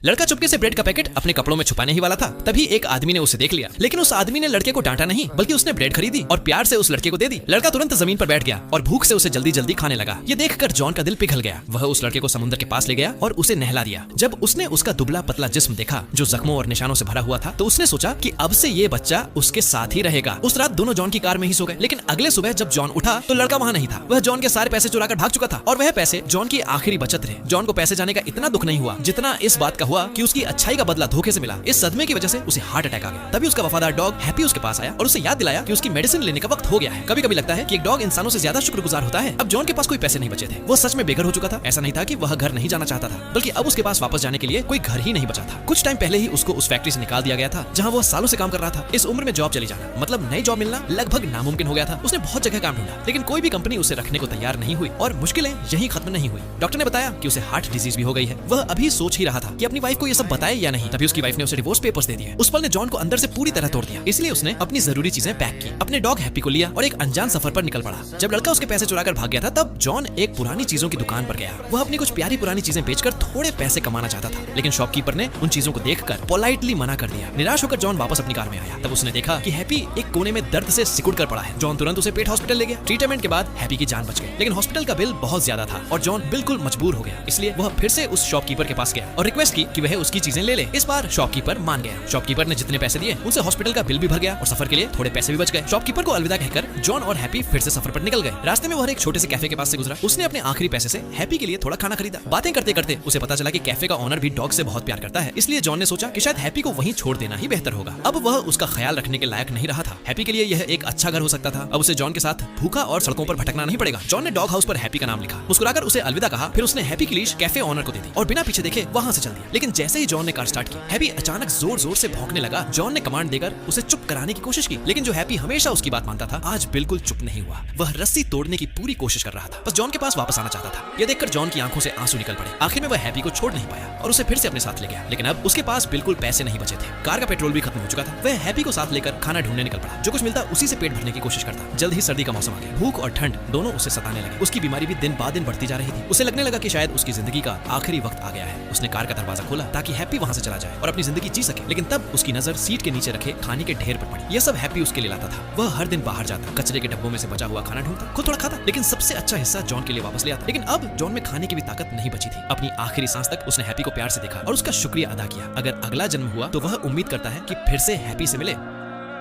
लड़का चुपके से ब्रेड का पैकेट अपने कपड़ों में छुपाने ही वाला था, तभी एक आदमी ने उसे देख लिया। लेकिन उस आदमी ने लड़के को डांटा नहीं, बल्कि उसने ब्रेड खरीदी और प्यार से उस लड़के को दे दी। लड़का तुरंत जमीन पर बैठ गया और भूख से उसे जल्दी जल्दी खाने लगा। ये देखकर जॉन का दिल पिघल गया। वह उस लड़के को समुद्र के पास ले गया और उसे नहला दिया। जब उसने उसका दुबला पतला जिस्म देखा जो जख्मों और निशानों से भरा हुआ था, तो उसने सोचा कि अब से ये बच्चा उसके साथ ही रहेगा। उस रात दोनों जॉन की कार में ही सो गए। लेकिन अगले सुबह जब जॉन उठा तो लड़का वहाँ नहीं था। वह जॉन के सारे पैसे चुराकर भाग चुका था और वह पैसे जॉन की आखिरी बचत थे। जॉन को पैसे जाने का इतना दुख नहीं हुआ जितना इस बात का हुआ कि उसकी अच्छाई का बदला धोखे से मिला। इस सदमे की वजह से उसे हार्ट अटैक आ गया। तभी उसका वफादार डॉग हैप्पी उसके पास आया और उसे याद दिलाया कि उसकी मेडिसिन लेने का वक्त हो गया है। कभी कभी लगता है कि एक डॉग इंसानों से ज्यादा शुक्रगुजार होता है। अब जॉन के पास कोई पैसे नहीं बचे थे। वो सच में बेघर हो चुका था। ऐसा नहीं था कि वह घर नहीं जाना चाहता था, बल्कि अब उसके पास वापस जाने के लिए कोई घर ही नहीं बचा था। कुछ टाइम पहले ही उसको उस फैक्ट्री से निकाल दिया गया था जहाँ वो सालों से काम कर रहा था। इस उम्र में जॉब चली जाना मतलब नई जॉब मिलना लगभग नामुमकिन हो गया था। उसने बहुत जगह काम ढूंढा, लेकिन कोई भी कंपनी उसे रखने को तैयार नहीं हुई और मुश्किलें यहीं खत्म नहीं हुई। डॉक्टर ने बताया कि उसे हार्ट डिजीज भी हो गई है। वह अभी सोच ही रहा था कि अपनी वाइफ को ये सब बताए या नहीं। तभी उसकी वाइफ ने उसे डिवोर्स पेपर्स दे दिए। उस पल ने जॉन को अंदर से पूरी तरह तोड़ दिया। इसलिए उसने अपनी जरूरी चीजें पैक की, अपने डॉग हैप्पी को लिया और एक अनजान सफर पर निकल पड़ा। जब लड़का उसके पैसे चुराकर भाग गया था, तब जॉन एक पुरानी चीजों की दुकान पर गया। वह अपनी कुछ प्यारी पुरानी चीजें बेचकर थोड़े पैसे कमाना चाहता था, लेकिन शॉपकीपर ने उन चीजों को देखकर पोलाइटली मना कर दिया। निराश होकर जॉन वापस अपनी कार में आया। तब उसने देखा कि हैप्पी एक कोने में दर्द से सिकुड़ कर पड़ा है। जॉन तुरंत उसे पेट हॉस्पिटल ले गया। ट्रीटमेंट के बाद हैप्पी की जान बच गई, लेकिन हॉस्पिटल का बिल बहुत ज्यादा था और जॉन बिल्कुल मजबूर हो गया। इसलिए वह फिर से उस शॉपकीपर के पास गया और रिक्वेस्ट की कि वह उसकी चीजें ले ले। इस बार शॉपकीपर मान गया। शॉपकीपर ने जितने पैसे दिए उनसे हॉस्पिटल का बिल भी भर गया और सफर के लिए थोड़े पैसे भी बच गए। शॉपकीपर को अलविदा कहकर जॉन और हैप्पी फिर से सफर पर निकल गए। रास्ते में वह एक छोटे से कैफे के पास से गुजरा। उसने अपने आखिरी पैसे से हैप्पी के लिए थोड़ा खाना खरीदा। बातें करते करते उसे पता चला कि कैफे का ओनर भी डॉग से बहुत प्यार करता है। इसलिए जॉन ने सोचा कि शायद हैप्पी को वहीं छोड़ देना ही बेहतर होगा। अब वह उसका ख्याल रखने के लायक नहीं रहा था। हैप्पी के लिए यह एक अच्छा घर हो सकता था। अब उसे जॉन के साथ भूखा और सड़कों पर भटकना नहीं पड़ेगा। जॉन ने डॉग हाउस पर हैप्पी का नाम लिखा, मुस्कुराकर उसे अलविदा कहा। फिर उसने हैप्पी की लीश कैफे ओनर को दे दी और बिना पीछे देखे वहां से चल दिया। लेकिन जैसे ही जॉन ने कार स्टार्ट की, हैप्पी अचानक जोर जोर से भौंकने लगा। जॉन ने कमांड देकर उसे चुप कराने की कोशिश की, लेकिन जो हैप्पी हमेशा उसकी बात मानता था, आज बिल्कुल चुप नहीं हुआ। वह रस्सी तोड़ने की पूरी कोशिश कर रहा था। बस जॉन के पास वापस आना चाहता था। यह देखकर जॉन की आंखों से आंसू निकल पड़े। आखिर में वह हैप्पी को छोड़ नहीं पाया और उसे फिर से अपने साथ ले गया। लेकिन अब उसके पास बिल्कुल पैसे नहीं बचे थे। कार का पेट्रोल भी खत्म हो चुका था। वह हैप्पी को साथ लेकर खाना ढूंढने निकल पड़ा। जो कुछ मिलता उसी से पेट भरने की कोशिश करता। जल्द ही सर्दी का मौसम आ गया। भूख और ठंड दोनों उसे सताने लगे। उसकी बीमारी भी दिन बाद दिन बढ़ती जा रही थी। उसे लगने लगा कि शायद उसकी जिंदगी का आखिरी वक्त आ गया है। उसने कार का दरवाजा खोला ताकि हैप्पी वहां से चला जाए और अपनी जिंदगी जी सके। लेकिन तब उसकी नजर सीट के नीचे रखे खाने के ढेर पर पड़ी। यह सब हैप्पी उसके लिए लाता था। वह हर दिन बाहर जाता, कचरे के डब्बों में से बचा हुआ खाना ढूंढता, खुद थोड़ा खाता, लेकिन सबसे अच्छा हिस्सा जॉन के लिए वापस ले आता। लेकिन अब जॉन में खाने की भी ताकत नहीं बची थी। अपनी आखिरी सांस तक उसने हैप्पी को प्यार से देखा और उसका शुक्रिया अदा किया। अगर अगला जन्म हुआ तो वह उम्मीद करता है कि फिर से हैप्पी से मिले।